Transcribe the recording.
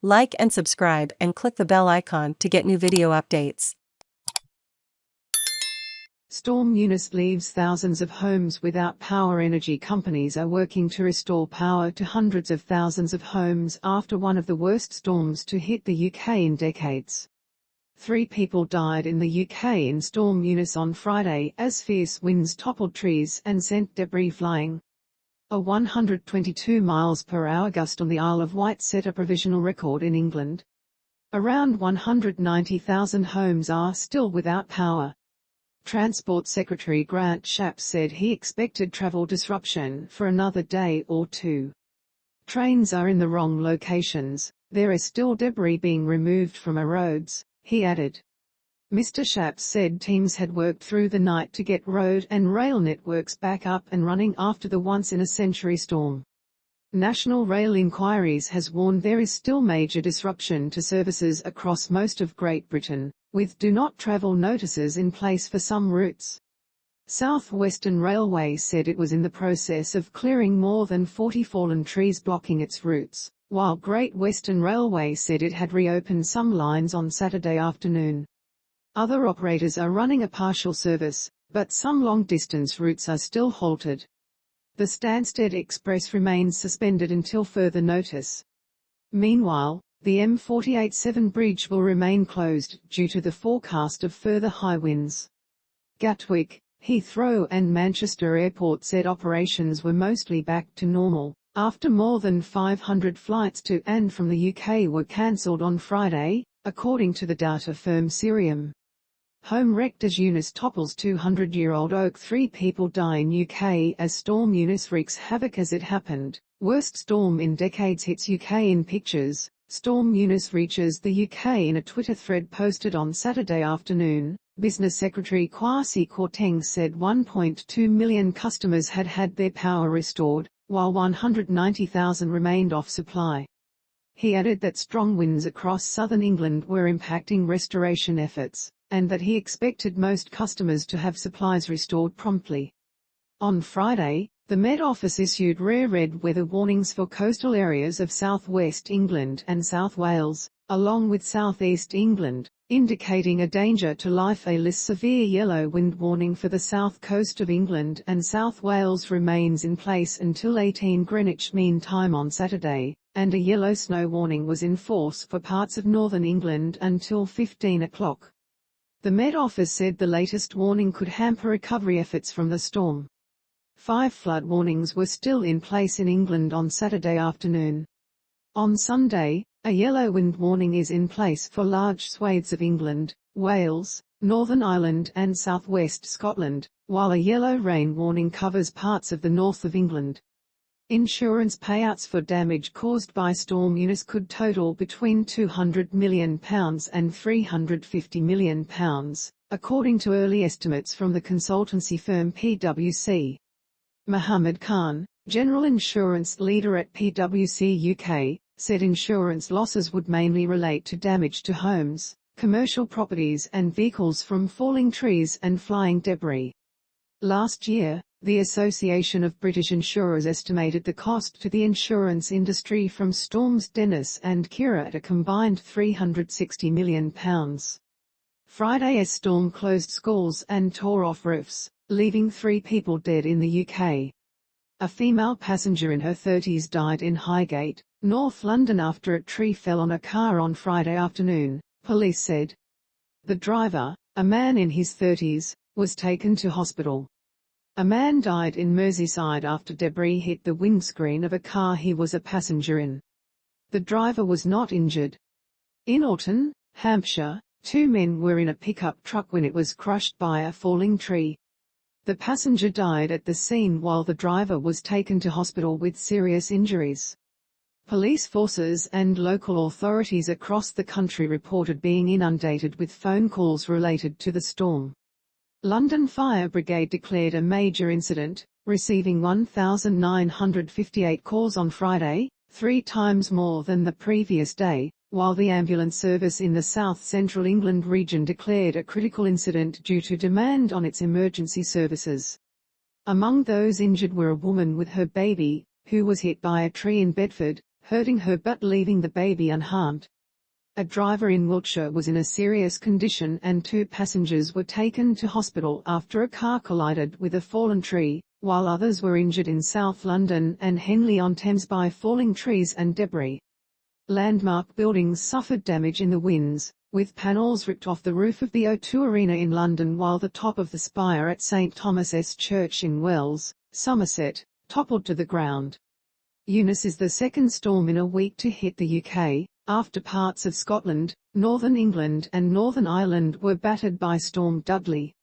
Like and subscribe and click the bell icon to get new video updates. Storm Eunice leaves thousands of homes without power. Energy companies are working to restore power to hundreds of thousands of homes after one of the worst storms to hit the UK in decades. 3 people died in the UK in Storm Eunice on Friday as fierce winds toppled trees and sent debris flying. A 122 miles per hour gust on the Isle of Wight set a provisional record in England. Around 190,000 homes are still without power. Transport Secretary Grant Shapps said he expected travel disruption for another day or two. Trains are in the wrong locations, there is still debris being removed from our roads, he added. Mr. Shapps said teams had worked through the night to get road and rail networks back up and running after the once-in-a-century storm. National Rail Inquiries has warned there is still major disruption to services across most of Great Britain, with do not travel notices in place for some routes. South Western Railway said it was in the process of clearing more than 40 fallen trees blocking its routes, while Great Western Railway said it had reopened some lines on Saturday afternoon. Other operators are running a partial service, but some long-distance routes are still halted. The Stansted Express remains suspended until further notice. Meanwhile, the M48-7 bridge will remain closed due to the forecast of further high winds. Gatwick, Heathrow and Manchester Airport said operations were mostly back to normal, after more than 500 flights to and from the UK were cancelled on Friday, according to the data firm Cirium. Home wrecked as Eunice topples 200-year-old oak. 3 people die in UK as Storm Eunice wreaks havoc as it happened. Worst storm in decades hits UK in pictures. Storm Eunice reaches the UK in a Twitter thread posted on Saturday afternoon. Business Secretary Kwasi Kwarteng said 1.2 million customers had had their power restored, while 190,000 remained off supply. He added that strong winds across southern England were impacting restoration efforts, and that he expected most customers to have supplies restored promptly. On Friday, the Met Office issued rare red weather warnings for coastal areas of southwest England and South Wales, along with southeast England, indicating a danger to life. A less severe yellow wind warning for the south coast of England and South Wales remains in place until 18 Greenwich Mean Time on Saturday, and a yellow snow warning was in force for parts of northern England until 15 o'clock. The Met Office said the latest warning could hamper recovery efforts from the storm. 5 flood warnings were still in place in England on Saturday afternoon. On Sunday, a yellow wind warning is in place for large swathes of England, Wales, Northern Ireland and southwest Scotland, while a yellow rain warning covers parts of the north of England. Insurance payouts for damage caused by Storm Eunice could total between £200 million and £350 million, according to early estimates from the consultancy firm PwC. Mohammed Khan, general insurance leader at PwC UK, said insurance losses would mainly relate to damage to homes, commercial properties and vehicles from falling trees and flying debris. Last year, the Association of British Insurers estimated the cost to the insurance industry from storms Dennis and Kira at a combined £360 million. Friday, a storm closed schools and tore off roofs, leaving 3 people dead in the UK. A female passenger in her 30s died in Highgate, North London after a tree fell on a car on Friday afternoon, police said. The driver, a man in his 30s, was taken to hospital. A man died in Merseyside after debris hit the windscreen of a car he was a passenger in. The driver was not injured. In Orton, Hampshire, 2 men were in a pickup truck when it was crushed by a falling tree. The passenger died at the scene while the driver was taken to hospital with serious injuries. Police forces and local authorities across the country reported being inundated with phone calls related to the storm. London Fire Brigade declared a major incident, receiving 1,958 calls on Friday, 3 times more than the previous day, while the ambulance service in the South Central England region declared a critical incident due to demand on its emergency services. Among those injured were a woman with her baby, who was hit by a tree in Bedford, hurting her but leaving the baby unharmed. A driver in Wiltshire was in a serious condition and 2 passengers were taken to hospital after a car collided with a fallen tree, while others were injured in South London and Henley-on-Thames by falling trees and debris. Landmark buildings suffered damage in the winds, with panels ripped off the roof of the O2 Arena in London, while the top of the spire at St Thomas's Church in Wells, Somerset, toppled to the ground. Eunice is the second storm in a week to hit the UK, after parts of Scotland, Northern England and Northern Ireland were battered by Storm Dudley.